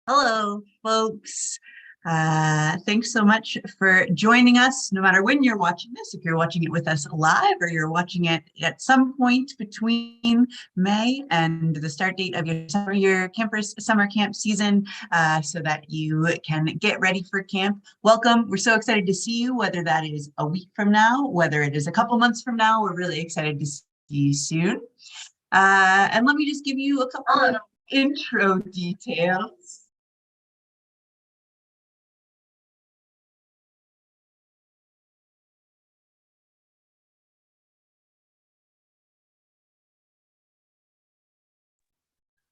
Hello, folks. Thanks so much for joining us, no matter when you're watching this, if you're watching it with us live or you're watching it at some point between May and the start date of your campers summer camp season, so that you can get ready for camp. Welcome. We're so excited to see you, whether that is a week from now, whether it is a couple months from now. We're really excited to see you soon. And let me just give you a couple of intro details.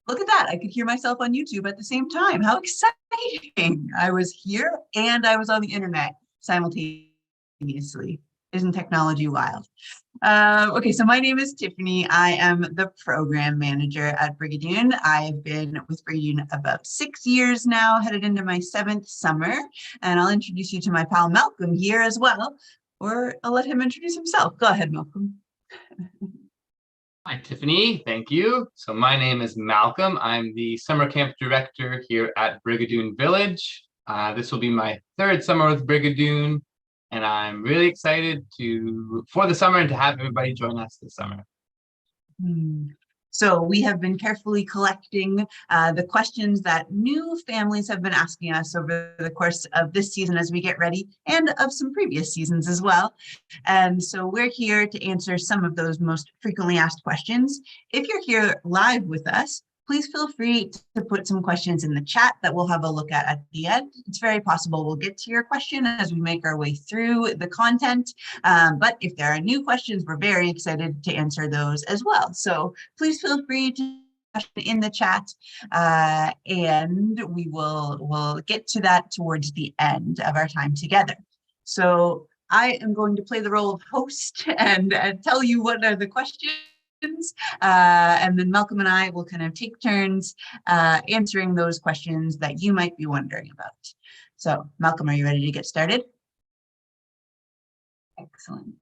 Look at that. I could hear myself on YouTube at the same time. How exciting. I was here and I was on the internet simultaneously. Isn't technology wild? Okay, so my name is Tiffany. I am the program manager at Brigadoon. I've been with Brigadoon about 6 years now, headed into my 7th summer, and I'll introduce you to my pal Malcolm here as well, or I'll let him introduce himself. Go ahead, Malcolm. Hi, Tiffany. Thank you. So my name is Malcolm. I'm the summer camp director here at Brigadoon Village. This will be my 3rd summer with Brigadoon, and I'm really excited for the summer and to have everybody join us this summer. So we have been carefully collecting the questions that new families have been asking us over the course of this season as we get ready, and of some previous seasons as well. And so we're here to answer some of those most frequently asked questions. If you're here live with us, please feel free to put some questions in the chat that we'll have a look at the end. It's very possible we'll get to your question as we make our way through the content. But if there are new questions, we're very excited to answer those as well. So please feel free to question in the chat, and we'll get to that towards the end of our time together. So I am going to play the role of host and tell you what are the questions. And then Malcolm and I will kind of take turns answering those questions that you might be wondering about. So Malcolm, are you ready to get started? Excellent.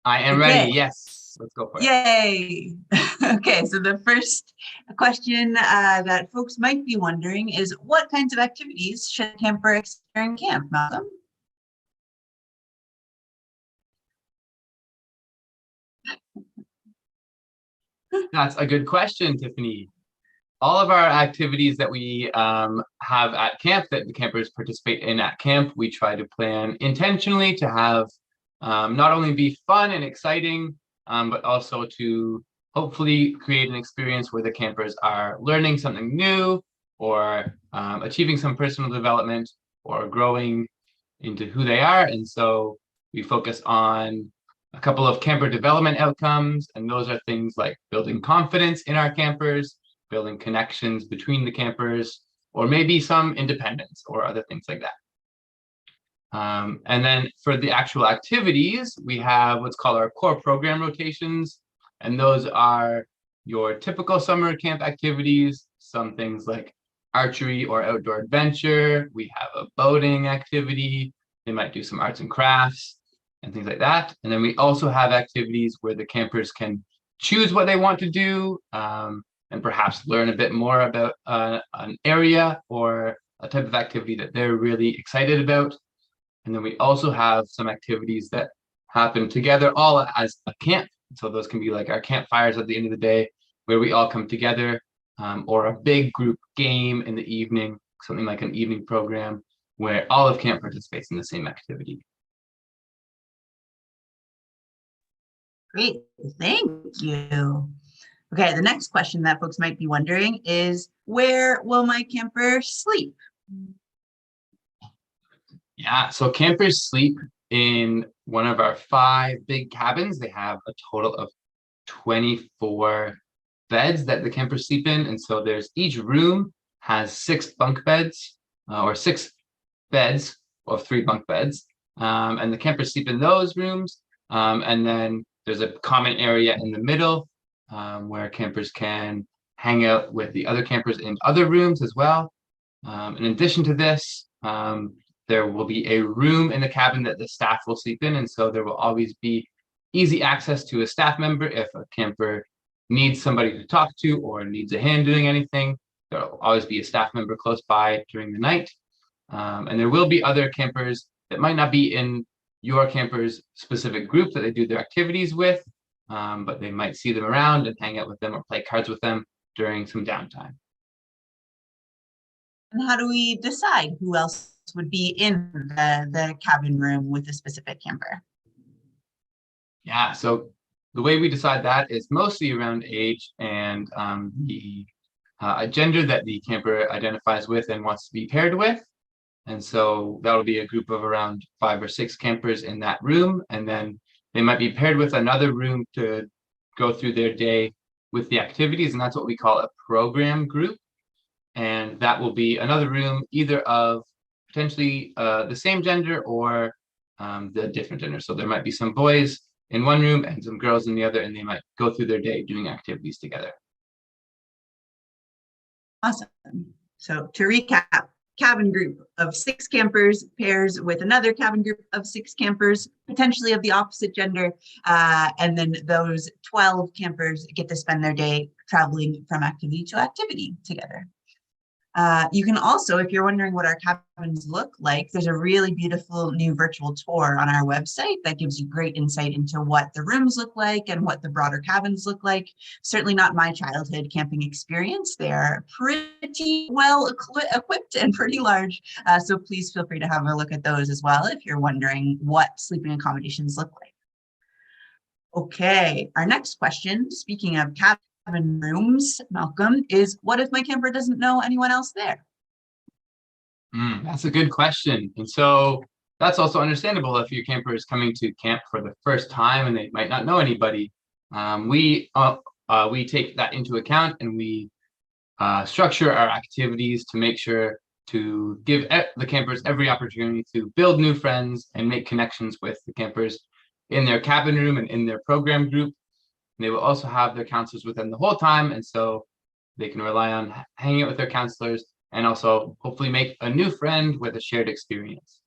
I am ready. Yes, let's go for it. Yay. Okay, so the first question that folks might be wondering is, what kinds of activities should a camper explore in camp, Malcolm? That's a good question, Tiffany. All of our activities that we have at camp, that the campers participate in at camp, we try to plan intentionally to have not only be fun and exciting, but also to hopefully create an experience where the campers are learning something new, or achieving some personal development, or growing into who they are. And so we focus on a couple of camper development outcomes, and those are things like building confidence in our campers, building connections between the campers, or maybe some independence or other things like that. And then for the actual activities, we have what's called our core program rotations, and those are your typical summer camp activities, some things like archery or outdoor adventure. We have a boating activity. They might do some arts and crafts and things like that. And then we also have activities where the campers can choose what they want to do, and perhaps learn a bit more about an area or a type of activity that they're really excited about. And then we also have some activities that happen together all as a camp. So those can be like our campfires at the end of the day, where we all come together, or a big group game in the evening, something like an evening program where all of camp participates in the same activity. Great, thank you. Okay, the next question that folks might be wondering is, where will my camper sleep? Yeah, so campers sleep in one of our 5 big cabins. They have a total of 24 beds that the campers sleep in. And so each room has 6 bunk beds, or 6 beds of 3 bunk beds. And the campers sleep in those rooms. And then there's a common area in the middle, where campers can hang out with the other campers in other rooms as well. In addition to this, there will be a room in the cabin that the staff will sleep in, and so there will always be easy access to a staff member if a camper needs somebody to talk to or needs a hand doing anything. There'll always be a staff member close by during the night. And there will be other campers that might not be in your camper's specific group that they do their activities with, but they might see them around and hang out with them or play cards with them during some downtime. And how do we decide who else would be in the cabin room with a specific camper? Yeah, so the way we decide that is mostly around age and the gender that the camper identifies with and wants to be paired with. And so that'll be a group of around 5 or 6 campers in that room. And then they might be paired with another room to go through their day with the activities. And that's what we call a program group. And that will be another room either of potentially the same gender or the different gender. So there might be some boys in one room and some girls in the other, and they might go through their day doing activities together. Awesome. So to recap, cabin group of 6 campers pairs with another cabin group of 6 campers, potentially of the opposite gender, and then those 12 campers get to spend their day traveling from activity to activity together. You can also, if you're wondering what our cabins look like, there's a really beautiful new virtual tour on our website that gives you great insight into what the rooms look like and what the broader cabins look like. Certainly not my childhood camping experience. They're pretty well equipped and pretty large. So please feel free to have a look at those as well if you're wondering what sleeping accommodations look like. Okay, our next question, speaking of cabin rooms, Malcolm, is what if my camper doesn't know anyone else there? That's a good question. And so that's also understandable if your camper is coming to camp for the first time and they might not know anybody. We take that into account and we structure our activities to make sure to give the campers every opportunity to build new friends and make connections with the campers in their cabin room and in their program group. And they will also have their counselors with them the whole time. And so they can rely on hanging out with their counselors and also hopefully make a new friend with a shared experience.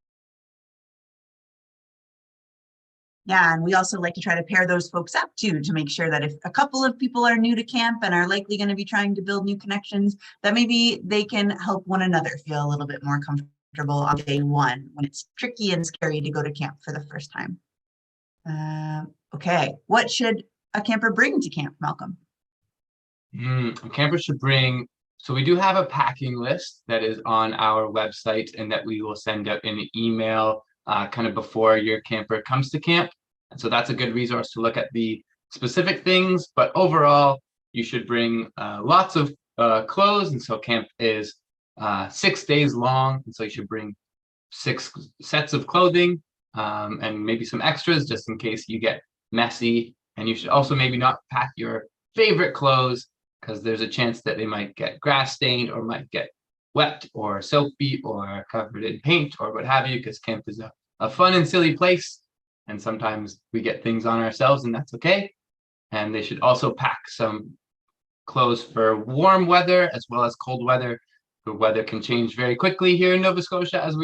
Yeah, and we also like to try to pair those folks up too, to make sure that if a couple of people are new to camp and are likely going to be trying to build new connections, that maybe they can help one another feel a little bit more comfortable on day one when it's tricky and scary to go to camp for the first time. Okay, what should a camper bring to camp, Malcolm? A camper should bring, so we do have a packing list that is on our website and that we will send out in an email kind of before your camper comes to camp. And so that's a good resource to look at the specific things, but overall, you should bring lots of clothes. And so camp is 6 days long. And so you should bring 6 sets of clothing and maybe some extras just in case you get messy. And you should also maybe not pack your favorite clothes because there's a chance that they might get grass stained or might get wet or soapy or covered in paint or what have you, because camp is a fun and silly place. And sometimes we get things on ourselves and that's okay. And they should also pack some clothes for warm weather as well as cold weather. The weather can change very quickly here in Nova Scotia, as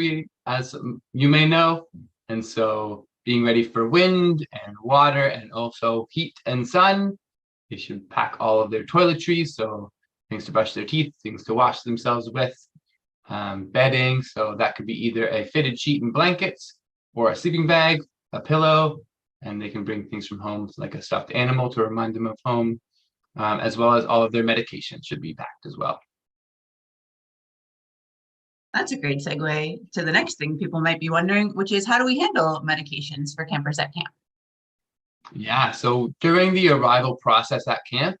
you may know. And so being ready for wind and water and also heat and sun. They should pack all of their toiletries, so things to brush their teeth, things to wash themselves with, bedding. So that could be either a fitted sheet and blankets or a sleeping bag, a pillow, and they can bring things from home like a stuffed animal to remind them of home, as well as all of their medication should be packed as well. That's a great segue to the next thing people might be wondering, which is how do we handle medications for campers at camp? Yeah, so during the arrival process at camp,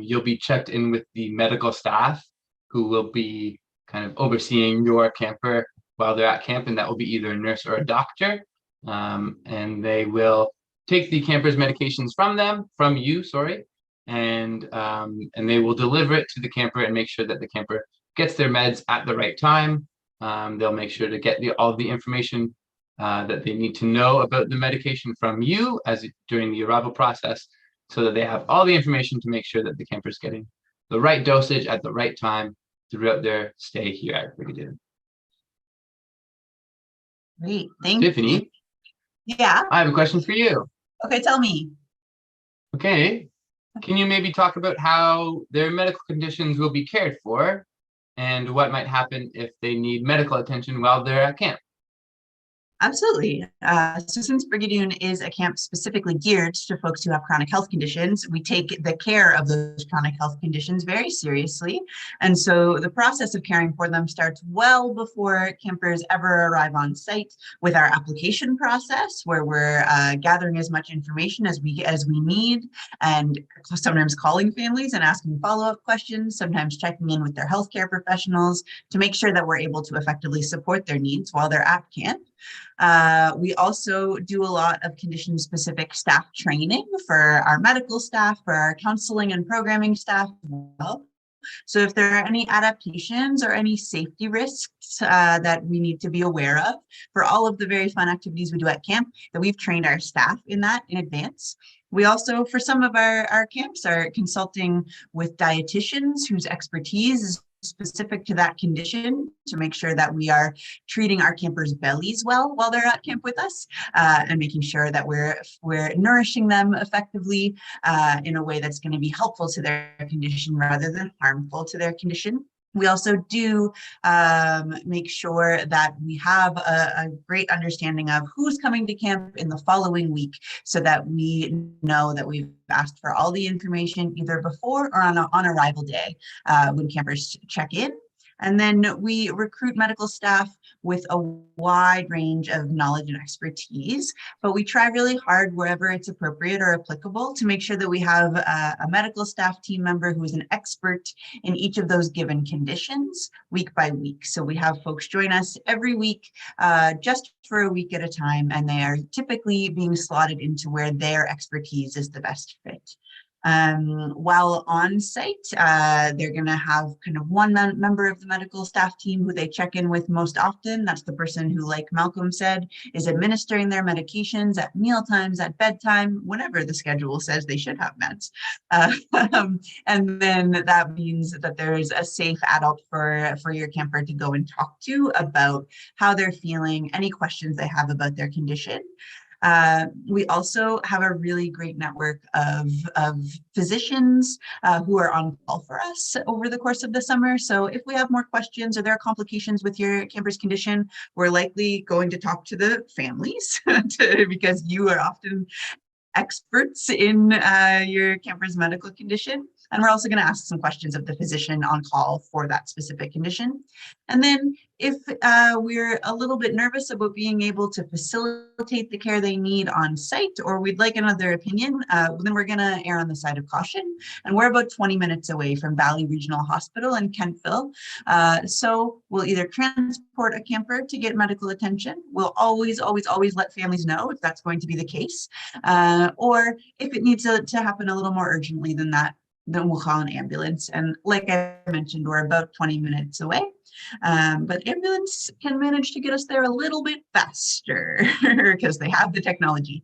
you'll be checked in with the medical staff who will be kind of overseeing your camper while they're at camp, and that will be either a nurse or a doctor. And they will take the camper's medications from you, and they will deliver it to the camper and make sure that the camper gets their meds at the right time. They'll make sure to get all the information that they need to know about the medication from you during the arrival process, so that they have all the information to make sure that the camper is getting the right dosage at the right time throughout their stay here at Brigadoon. Great, thank Tiffany, you. Yeah. I have a question for you. Okay, tell me. Okay, Can you maybe talk about how their medical conditions will be cared for and what might happen if they need medical attention while they're at camp? Absolutely. So since Brigadoon is a camp specifically geared to folks who have chronic health conditions, we take the care of those chronic health conditions very seriously. And so the process of caring for them starts well before campers ever arrive on site with our application process, where we're gathering as much information as we need, and sometimes calling families and asking follow-up questions, sometimes checking in with their healthcare professionals to make sure that we're able to effectively support their needs while they're at camp. We also do a lot of condition-specific staff training for our medical staff, for our counseling and programming staff as well. So if there are any adaptations or any safety risks that we need to be aware of for all of the very fun activities we do at camp, that we've trained our staff in that in advance. We also, for some of our camps, are consulting with dietitians whose expertise is specific to that condition to make sure that we are treating our campers' bellies well while they're at camp with us, and making sure that we're nourishing them effectively in a way that's going to be helpful to their condition rather than harmful to their condition. We also do make sure that we have a great understanding of who's coming to camp in the following week so that we know that we've asked for all the information either before or on arrival day when campers check in. And then we recruit medical staff with a wide range of knowledge and expertise, but we try really hard wherever it's appropriate or applicable to make sure that we have a medical staff team member who is an expert in each of those given conditions week by week. So we have folks join us every week just for a week at a time, and they are typically being slotted into where their expertise is the best fit. While on site, they're going to have kind of one member of the medical staff team who they check in with most often. That's the person who, like Malcolm said, is administering their medications at meal times, at bedtime, whenever the schedule says they should have meds. And then that means that there's a safe adult for your camper to go and talk to about how they're feeling, any questions they have about their condition. We also have a really great network of physicians who are on call for us over the course of the summer. So if we have more questions or there are complications with your camper's condition, we're likely going to talk to the families because you are often experts in your camper's medical condition. And we're also going to ask some questions of the physician on call for that specific condition. And then if we're a little bit nervous about being able to facilitate the care they need on site, or we'd like another opinion, then we're going to err on the side of caution. And we're about 20 minutes away from Valley Regional Hospital in Kentville. So we'll either transport a camper to get medical attention. We'll always let families know if that's going to be the case. Or if it needs to happen a little more urgently than that, then we'll call an ambulance. And like I mentioned, we're about 20 minutes away. But ambulance can manage to get us there a little bit faster because they have the technology.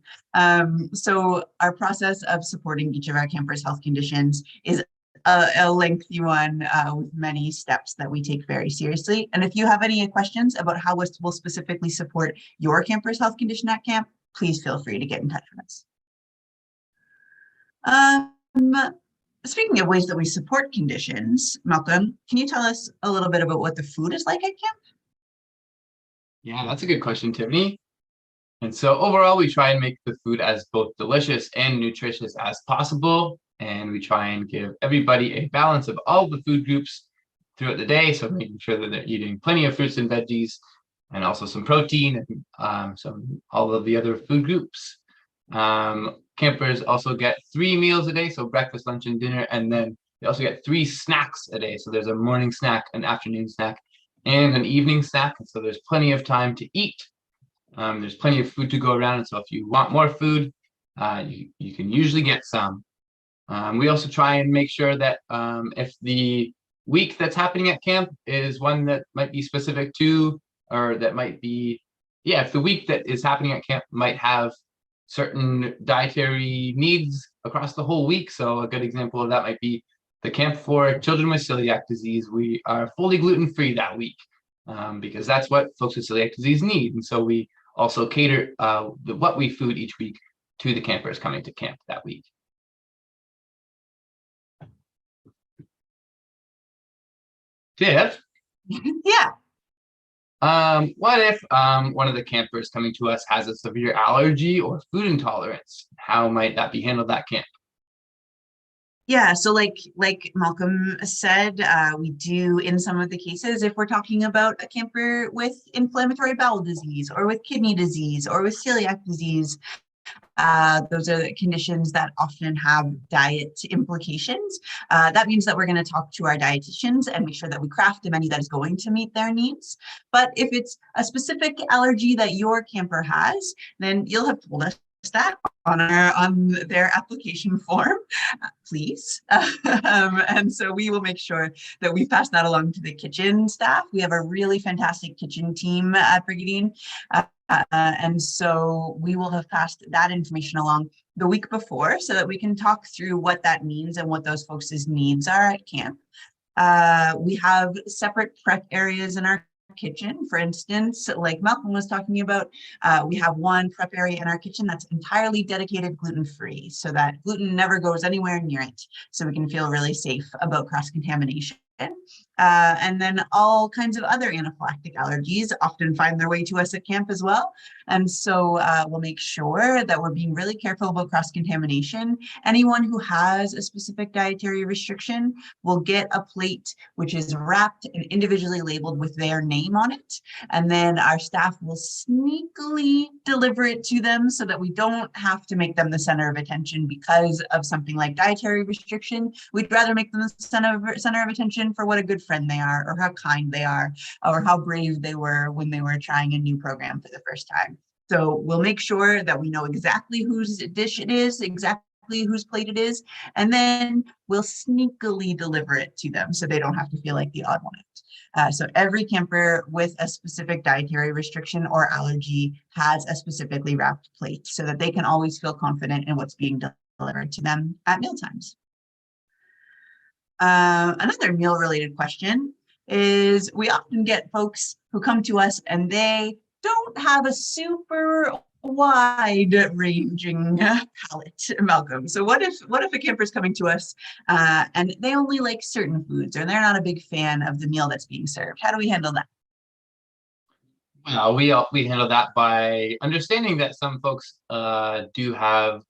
So our process of supporting each of our campers' health conditions is a lengthy one with many steps that we take very seriously. And if you have any questions about how we'll specifically support your camper's health condition at camp, please feel free to get in touch with us. Speaking of ways that we support conditions, Malcolm, can you tell us a little bit about what the food is like at camp? Yeah, that's a good question, Tiffany. And so overall, we try and make the food as both delicious and nutritious as possible. And we try and give everybody a balance of all the food groups throughout the day. So making sure that they're eating plenty of fruits and veggies and also some protein and all of the other food groups. Campers also get 3 meals a day, so breakfast, lunch, and dinner, and then they also get 3 snacks a day. So there's a morning snack, an afternoon snack, and an evening snack. And so there's plenty of time to eat. There's plenty of food to go around. And so if you want more food, you can usually get some. We also try and make sure that if the week that's happening at camp is one that might be specific to, or that might be, if the week that is happening at camp might have certain dietary needs across the whole week. So a good example of that might be the camp for children with celiac disease. We are fully gluten-free that week because that's what folks with celiac disease need. And so we also cater what we food each week to the campers coming to camp that week. Tiff, Yeah. what if one of the campers coming to us has a severe allergy or food intolerance? How might that be handled at camp? Yeah, so like Malcolm said, we do in some of the cases, if we're talking about a camper with inflammatory bowel disease or with kidney disease or with celiac disease, those are the conditions that often have diet implications. That means that we're going to talk to our dietitians and make sure that we craft a menu that is going to meet their needs. But if it's a specific allergy that your camper has, then you'll have told us that on their application form, please. And so we will make sure that we pass that along to the kitchen staff. We have a really fantastic kitchen team at Brigadoon. And so we will have passed that information along the week before so that we can talk through what that means and what those folks' needs are at camp. We have separate prep areas in our kitchen. For instance, like Malcolm was talking about, we have one prep area in our kitchen that's entirely dedicated gluten-free so that gluten never goes anywhere near it. So we can feel really safe about cross-contamination. And then all kinds of other anaphylactic allergies often find their way to us at camp as well. And so we'll make sure that we're being really careful about cross-contamination. Anyone who has a specific dietary restriction will get a plate which is wrapped and individually labeled with their name on it. And then our staff will sneakily deliver it to them so that we don't have to make them the center of attention because of something like dietary restriction. We'd rather make them the center of attention for what a good friend they are, or how kind they are, or how brave they were when they were trying a new program for the first time. So we'll make sure that we know exactly whose dish it is, exactly whose plate it is, and then we'll sneakily deliver it to them so they don't have to feel like the odd one out. So every camper with a specific dietary restriction or allergy has a specifically wrapped plate so that they can always feel confident in what's being delivered to them at mealtimes. Another meal related question is we often get folks who come to us and they don't have a super wide ranging palate, Malcolm. So what if a camper is coming to us and they only like certain foods or they're not a big fan of the meal that's being served? How do we handle that? Well, we handle that by understanding that some folks do have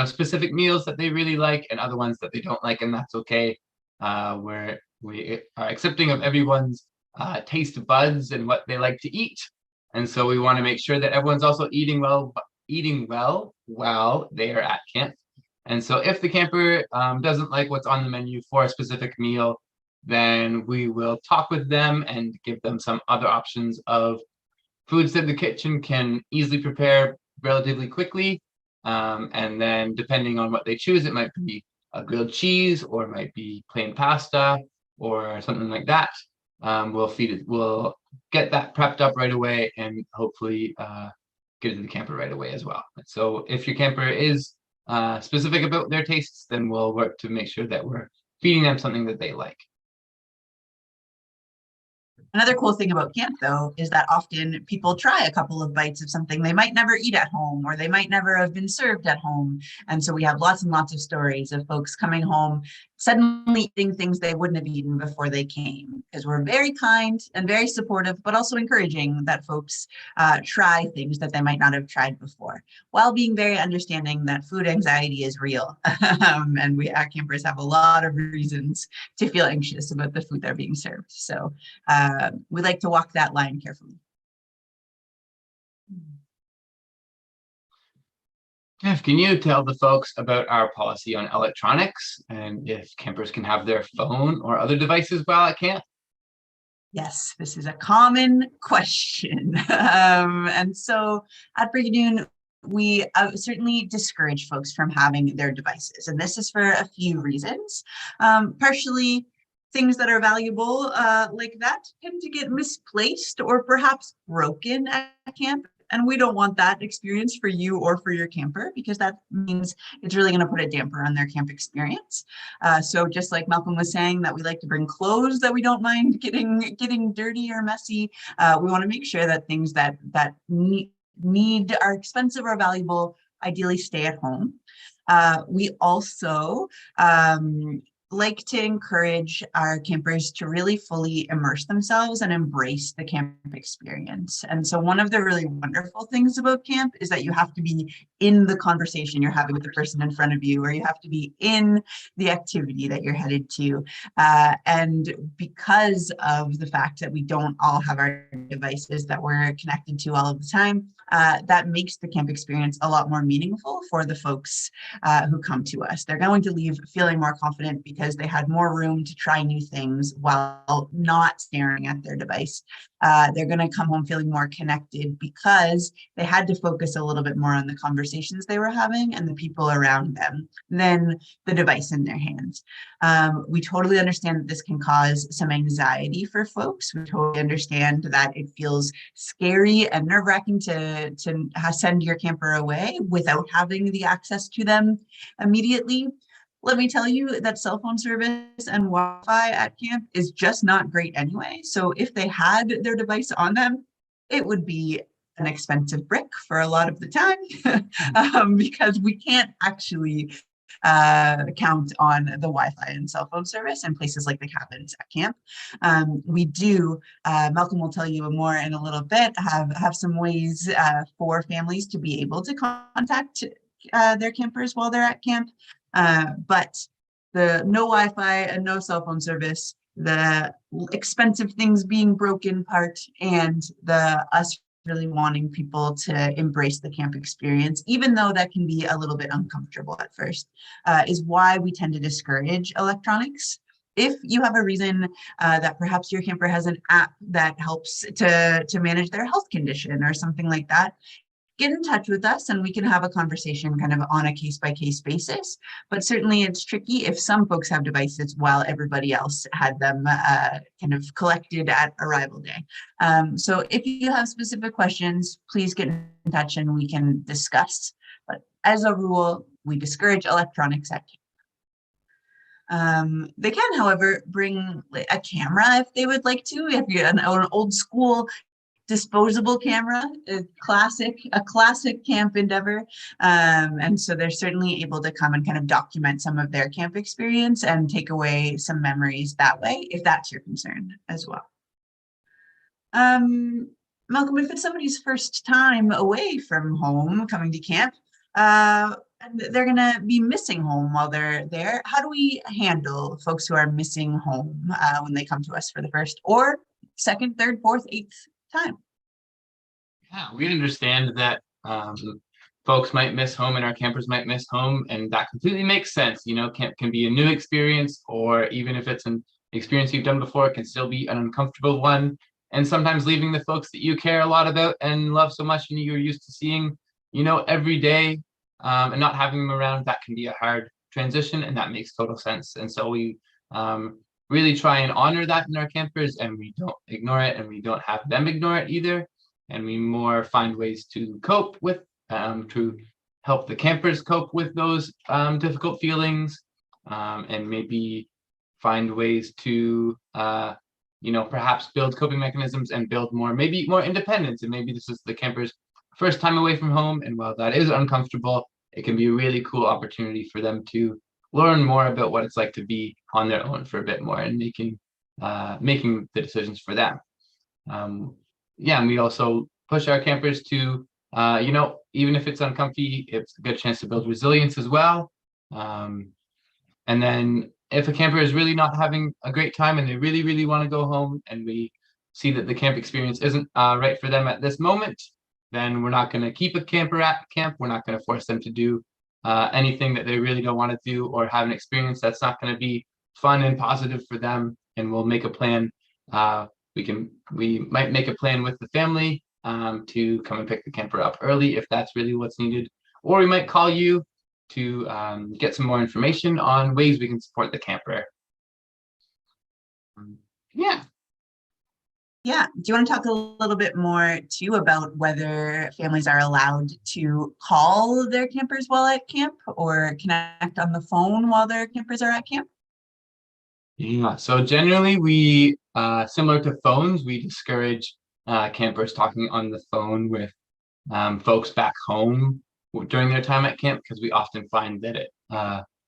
specific meals that they really like and other ones that they don't like, and that's okay. Where we are accepting of everyone's taste buds and what they like to eat. And so we want to make sure that everyone's also eating well while they are at camp. And so if the camper doesn't like what's on the menu for a specific meal, then we will talk with them and give them some other options of foods that the kitchen can easily prepare relatively quickly. And then depending on what they choose, it might be a grilled cheese, or it might be plain pasta, or something like that. We'll get that prepped up right away and hopefully get it to the camper right away as well. So if your camper is specific about their tastes, then we'll work to make sure that we're feeding them something that they like. Another cool thing about camp, though, is that often people try a couple of bites of something they might never eat at home, or they might never have been served at home. And so we have lots and lots of stories of folks coming home, suddenly eating things they wouldn't have eaten before they came, because we're very kind and very supportive, but also encouraging that folks try things that they might not have tried before, while being very understanding that food anxiety is real. And our campers have a lot of reasons to feel anxious about the food they're being served. So we like to walk that line carefully. Jeff, can you tell the folks about our policy on electronics and if campers can have their phone or other devices while at camp? Yes, this is a common question. And so at Brigadoon, we certainly discourage folks from having their devices. And this is for a few reasons. Partially, things that are valuable like that tend to get misplaced or perhaps broken at camp. And we don't want that experience for you or for your camper, because that means it's really going to put a damper on their camp experience. So just like Malcolm was saying, that we like to bring clothes that we don't mind getting dirty or messy. We want to make sure that things that need are expensive or valuable ideally stay at home. We also like to encourage our campers to really fully immerse themselves and embrace the camp experience. And so one of the really wonderful things about camp is that you have to be in the conversation you're having with the person in front of you, or you have to be in the activity that you're headed to. And because of the fact that we don't all have our devices that we're connected to all of the time, that makes the camp experience a lot more meaningful for the folks who come to us. They're going to leave feeling more confident because they had more room to try new things while not staring at their device. They're going to come home feeling more connected because they had to focus a little bit more on the conversations they were having and the people around them than the device in their hands. We totally understand that this can cause some anxiety for folks. We totally understand that it feels scary and nerve-wracking to send your camper away without having the access to them immediately. Let me tell you that cell phone service and Wi-Fi at camp is just not great anyway. So if they had their device on them, it would be an expensive brick for a lot of the time because we can't actually count on the Wi-Fi and cell phone service in places like the cabins at camp. We do, Malcolm will tell you more in a little bit, have some ways for families to be able to contact their campers while they're at camp. But the no Wi-Fi and no cell phone service, the expensive things being broken part, and the us really wanting people to embrace the camp experience, even though that can be a little bit uncomfortable at first, is why we tend to discourage electronics. If you have a reason that perhaps your camper has an app that helps to manage their health condition or something like that, get in touch with us and we can have a conversation kind of on a case-by-case basis. But certainly it's tricky if some folks have devices while everybody else had them kind of collected at arrival day. So if you have specific questions, please get in touch and we can discuss. But as a rule, we discourage electronics at camp. They can, however, bring a camera if they would like to. If you're an old school disposable camera, a classic camp endeavor. And so they're certainly able to come and kind of document some of their camp experience and take away some memories that way, if that's your concern as well. Malcolm, if it's somebody's first time away from home coming to camp, and they're going to be missing home while they're there, how do we handle folks who are missing home when they come to us for the first or second, third, fourth, eighth time? Yeah, we understand that folks might miss home and our campers might miss home, and that completely makes sense. You know, camp can be a new experience, or even if it's an experience you've done before, it can still be an uncomfortable one. And sometimes leaving the folks that you care a lot about and love so much and you're used to seeing, you know, every day, and not having them around, that can be a hard transition, and that makes total sense. And so we really try and honor that in our campers, and we don't ignore it, and we don't have them ignore it either. And we more find ways to cope with, to help the campers cope with those difficult feelings, and maybe find ways to, you know, perhaps build coping mechanisms and build maybe more independence. And maybe this is the campers' first time away from home, and while that is uncomfortable, it can be a really cool opportunity for them to learn more about what it's like to be on their own for a bit more and making the decisions for them. Yeah, and we also push our campers to, you know, even if it's uncomfy, it's a good chance to build resilience as well. And then if a camper is really not having a great time and they really, really want to go home, and we see that the camp experience isn't right for them at this moment, then we're not going to keep a camper at camp. We're not going to force them to do anything that they really don't want to do, or have an experience that's not going to be fun and positive for them. And we'll make a plan. We might make a plan with the family to come and pick the camper up early if that's really what's needed, or we might call you to get some more information on ways we can support the camper. Yeah. Yeah. Do you want to talk a little bit more too about whether families are allowed to call their campers while at camp or connect on the phone while their campers are at camp? Yeah, so generally we, similar to phones, we discourage campers talking on the phone with folks back home during their time at camp, because we often find that it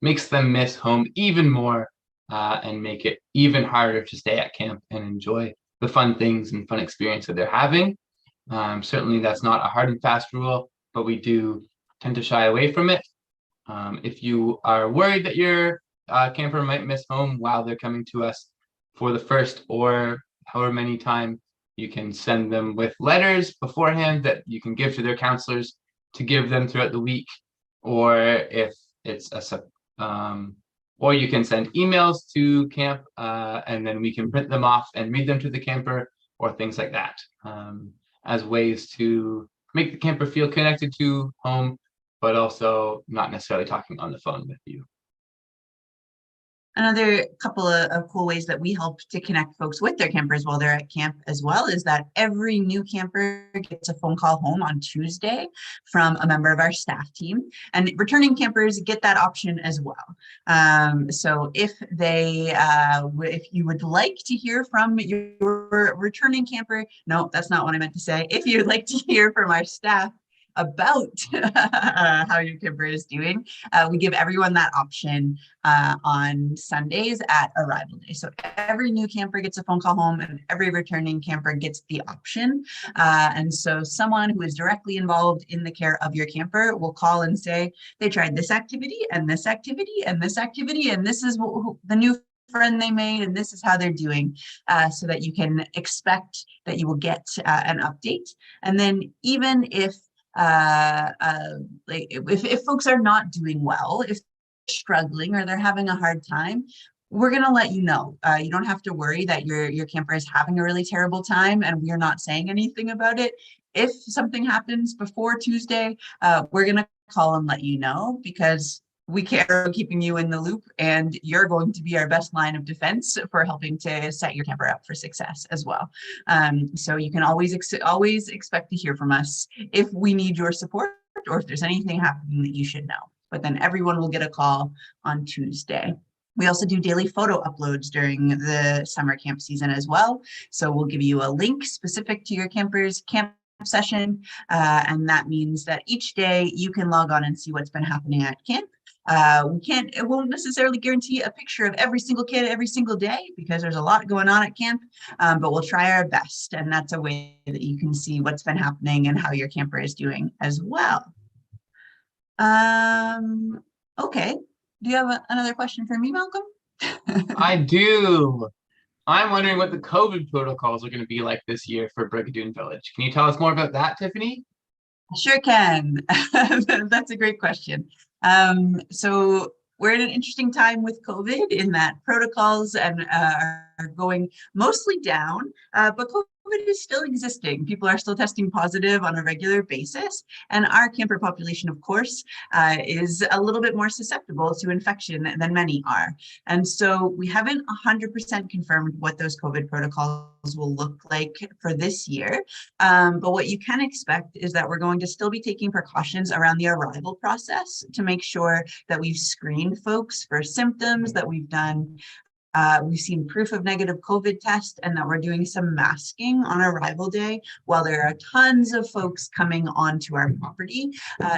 makes them miss home even more and make it even harder to stay at camp and enjoy the fun things and fun experience that they're having. Certainly that's not a hard and fast rule, but we do tend to shy away from it. If you are worried that your camper might miss home while they're coming to us for the first or however many time, you can send them with letters beforehand that you can give to their counselors to give them throughout the week, or if it's or you can send emails to camp, and then we can print them off and read them to the camper, or things like that, as ways to make the camper feel connected to home, but also not necessarily talking on the phone with you. Another couple of cool ways that we help to connect folks with their campers while they're at camp as well is that every new camper gets a phone call home on Tuesday from a member of our staff team, and returning campers get that option as well. So if you would like to hear from your returning camper, no, that's not what I meant to say. If you'd like to hear from our staff about how your camper is doing, we give everyone that option on Sundays at arrival day. So every new camper gets a phone call home, and every returning camper gets the option. And so someone who is directly involved in the care of your camper will call and say, they tried this activity and this activity and this activity, and this is the new friend they made, and this is how they're doing, so that you can expect that you will get an update. And then even if if folks are not doing well, if they're struggling or they're having a hard time, we're going to let you know. You don't have to worry that your camper is having a really terrible time and we're not saying anything about it. If something happens before Tuesday, we're going to call and let you know, because we care about keeping you in the loop, and you're going to be our best line of defense for helping to set your camper up for success as well. So you can always expect to hear from us if we need your support, or if there's anything happening that you should know. But then everyone will get a call on Tuesday. We also do daily photo uploads during the summer camp season as well. So we'll give you a link specific to your camper's camp session, and that means that each day you can log on and see what's been happening at camp. It won't necessarily guarantee a picture of every single kid every single day, because there's a lot going on at camp, but we'll try our best, and that's a way that you can see what's been happening and how your camper is doing as well. Okay, do you have another question for me, Malcolm? I do. I'm wondering what the COVID protocols are going to be like this year for Brigadoon Village. Can you tell us more about that, Tiffany? Sure can. That's a great question. So we're in an interesting time with COVID in that protocols are going mostly down, but COVID is still existing. People are still testing positive on a regular basis, and our camper population, of course, is a little bit more susceptible to infection than many are. And so we haven't 100% confirmed what those COVID protocols will look like for this year. But what you can expect is that we're going to still be taking precautions around the arrival process to make sure that we've screened folks for symptoms, that we've seen proof of negative COVID test, and that we're doing some masking on arrival day while there are tons of folks coming onto our property,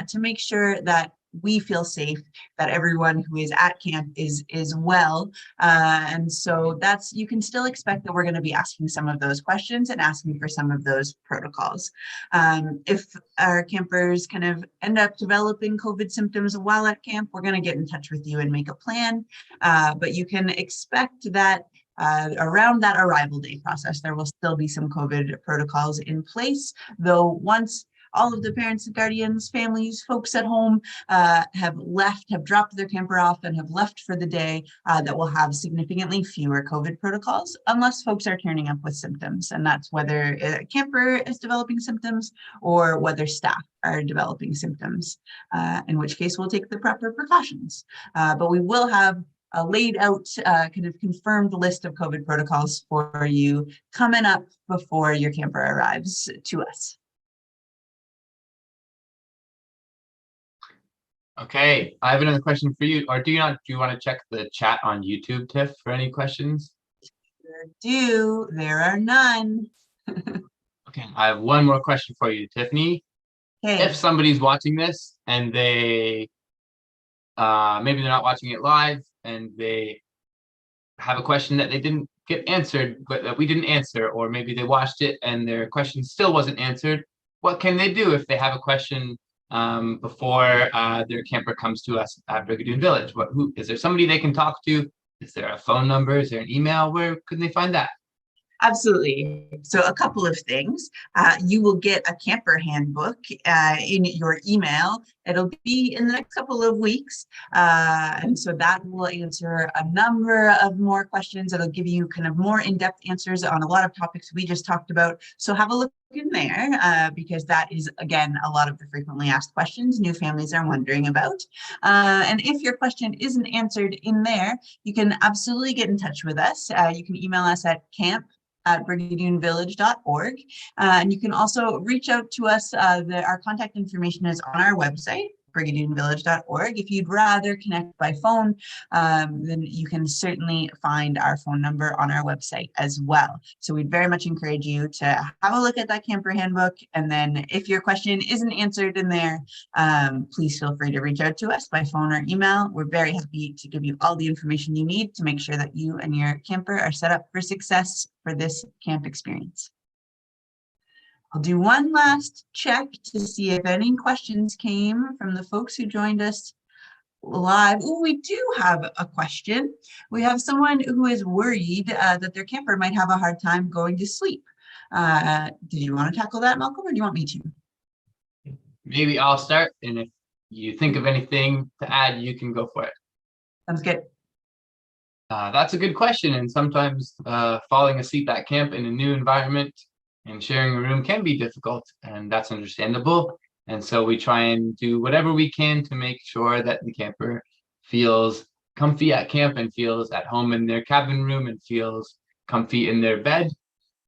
to make sure that we feel safe, that everyone who is at camp is well. And so you can still expect that we're going to be asking some of those questions and asking for some of those protocols. If our campers kind of end up developing COVID symptoms while at camp, we're going to get in touch with you and make a plan. But you can expect that around that arrival day process, there will still be some COVID protocols in place, though once all of the parents and guardians, families, folks at home have dropped their camper off and have left for the day, that will have significantly fewer COVID protocols, unless folks are turning up with symptoms. And that's whether a camper is developing symptoms or whether staff are developing symptoms, in which case we'll take the proper precautions. But we will have a laid out kind of confirmed list of COVID protocols for you coming up before your camper arrives to us. Okay, I have another question for you. Or do you want to check the chat on YouTube, Tiff, for any questions? Sure do. There are none. Okay, I have one more question for you, Tiffany. Okay. If somebody's watching this and they maybe they're not watching it live and they have a question that they didn't get answered, but that we didn't answer, or maybe they watched it and their question still wasn't answered. What can they do if they have a question before their camper comes to us at Brigadoon Village? Who is there somebody they can talk to? Is there a phone number? Is there an email? Where can they find that? Absolutely. So a couple of things. You will get a camper handbook in your email. It'll be in the next couple of weeks. And so that will answer a number of more questions. It'll give you kind of more in-depth answers on a lot of topics we just talked about. So have a look in there because that is, again, a lot of the frequently asked questions new families are wondering about. And if your question isn't answered in there, you can absolutely get in touch with us. You can email us at camp@brigadoonvillage.org. And you can also reach out to us. Our contact information is on our website, brigadoonvillage.org. If you'd rather connect by phone, then you can certainly find our phone number on our website as well. So we'd very much encourage you to have a look at that camper handbook. And then if your question isn't answered in there, please feel free to reach out to us by phone or email. We're very happy to give you all the information you need to make sure that you and your camper are set up for success for this camp experience. I'll do one last check to see if any questions came from the folks who joined us live. Oh, we do have a question. We have someone who is worried that their camper might have a hard time going to sleep. Did you want to tackle that, Malcolm, or do you want me to? Maybe I'll start, and if you think of anything to add, you can go for it. Sounds good. That's a good question, and sometimes falling asleep at camp in a new environment and sharing a room can be difficult, and that's understandable. And so we try and do whatever we can to make sure that the camper feels comfy at camp and feels at home in their cabin room and feels comfy in their bed.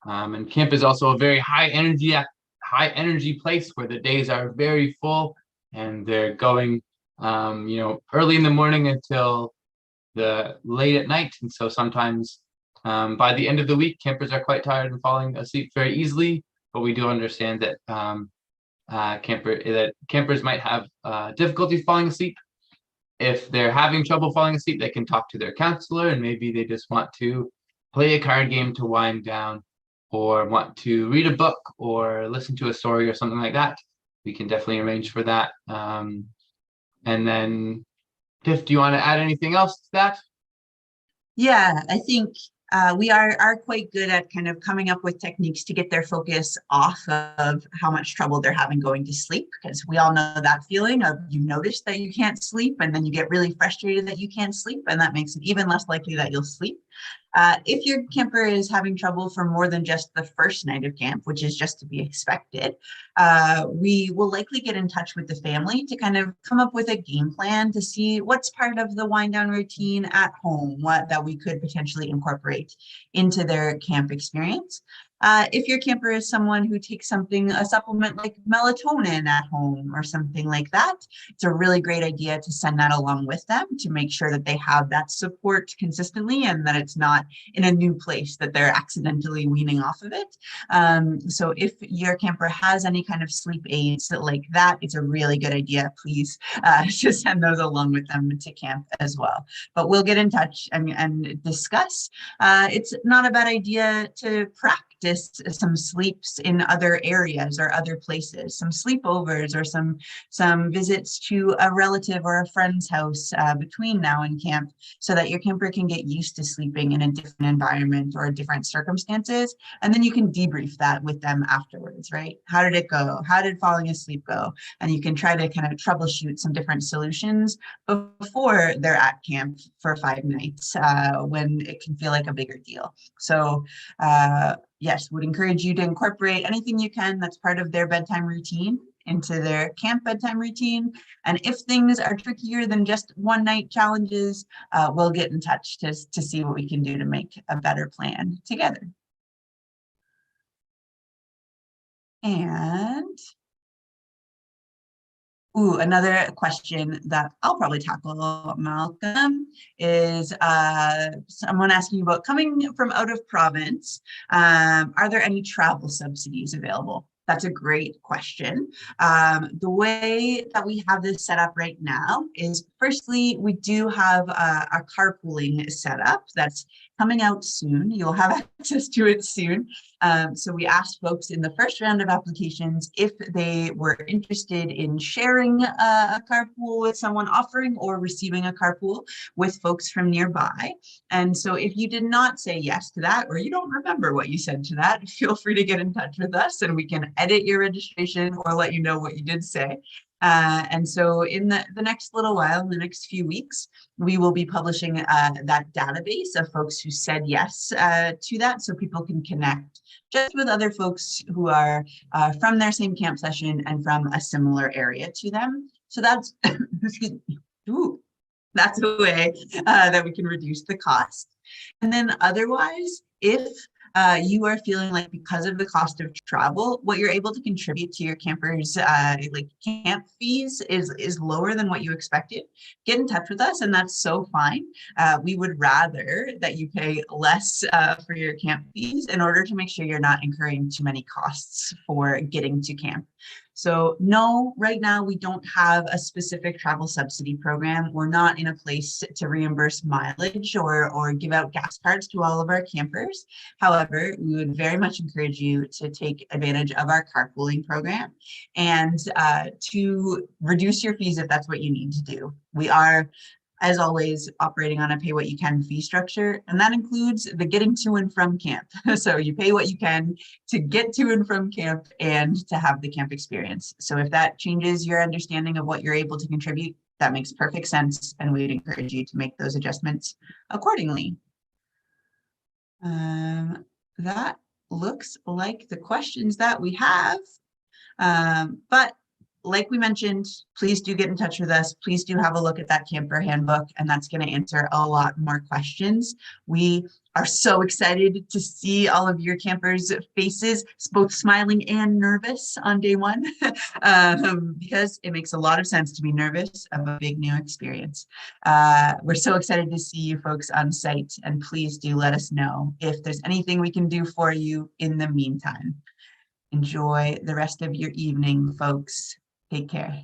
And camp is also a very high energy place where the days are very full and they're going early in the morning until the late at night. And so sometimes by the end of the week, campers are quite tired and falling asleep very easily, but we do understand that campers might have difficulty falling asleep. If they're having trouble falling asleep, they can talk to their counselor, and maybe they just want to play a card game to wind down, or want to read a book or listen to a story or something like that. We can definitely arrange for that. And then, Tiff, do you want to add anything else to that? Yeah, I think we are quite good at kind of coming up with techniques to get their focus off of how much trouble they're having going to sleep, because we all know that feeling of you notice that you can't sleep and then you get really frustrated that you can't sleep, and that makes it even less likely that you'll sleep. If your camper is having trouble for more than just the first night of camp, which is just to be expected, we will likely get in touch with the family to kind of come up with a game plan to see what's part of the wind down routine at home, what that we could potentially incorporate into their camp experience. If your camper is someone who takes a supplement like melatonin at home or something like that, it's a really great idea to send that along with them to make sure that they have that support consistently and that it's not in a new place that they're accidentally weaning off of it. So if your camper has any kind of sleep aids like that, it's a really good idea, please, to send those along with them to camp as well. But we'll get in touch and discuss. It's not a bad idea to practice some sleeps in other areas or other places, some sleepovers or some visits to a relative or a friend's house between now and camp, so that your camper can get used to sleeping in a different environment or different circumstances. And then you can debrief that with them afterwards, right? How did it go? How did falling asleep go? And you can try to kind of troubleshoot some different solutions before they're at camp for 5 nights when it can feel like a bigger deal. So yes, would encourage you to incorporate anything you can that's part of their bedtime routine into their camp bedtime routine. And if things are trickier than just one night challenges, we'll get in touch to see what we can do to make a better plan together. And another question that I'll probably tackle, Malcolm, is someone asking about coming from out of province. Are there any travel subsidies available? That's a great question. The way that we have this set up right now is, firstly, we do have a carpooling setup that's coming out soon. You'll have access to it soon. So we asked folks in the first round of applications if they were interested in sharing a carpool with someone, offering or receiving a carpool with folks from nearby. And so if you did not say yes to that, or you don't remember what you said to that, feel free to get in touch with us and we can edit your registration or let you know what you did say. And so in the next little while, in the next few weeks, we will be publishing that database of folks who said yes to that, so people can connect just with other folks who are from their same camp session and from a similar area to them. So that's, that's a way that we can reduce the cost. And then otherwise, if you are feeling like because of the cost of travel, what you're able to contribute to your campers, like camp fees is lower than what you expected, get in touch with us and that's so fine. We would rather that you pay less for your camp fees in order to make sure you're not incurring too many costs for getting to camp. So no, right now we don't have a specific travel subsidy program. We're not in a place to reimburse mileage or give out gas cards to all of our campers. However, we would very much encourage you to take advantage of our carpooling program and to reduce your fees if that's what you need to do. We are, as always, operating on a pay what you can fee structure, and that includes the getting to and from camp. So you pay what you can to get to and from camp and to have the camp experience. So if that changes your understanding of what you're able to contribute, that makes perfect sense, and we'd encourage you to make those adjustments accordingly. That looks like the questions that we have, but like we mentioned, please do get in touch with us. Please do have a look at that camper handbook, and that's going to answer a lot more questions. We are so excited to see all of your campers' faces, both smiling and nervous on day one, because it makes a lot of sense to be nervous of a big new experience. We're so excited to see you folks on site, and please do let us know if there's anything we can do for you in the meantime. Enjoy the rest of your evening, folks. Take care.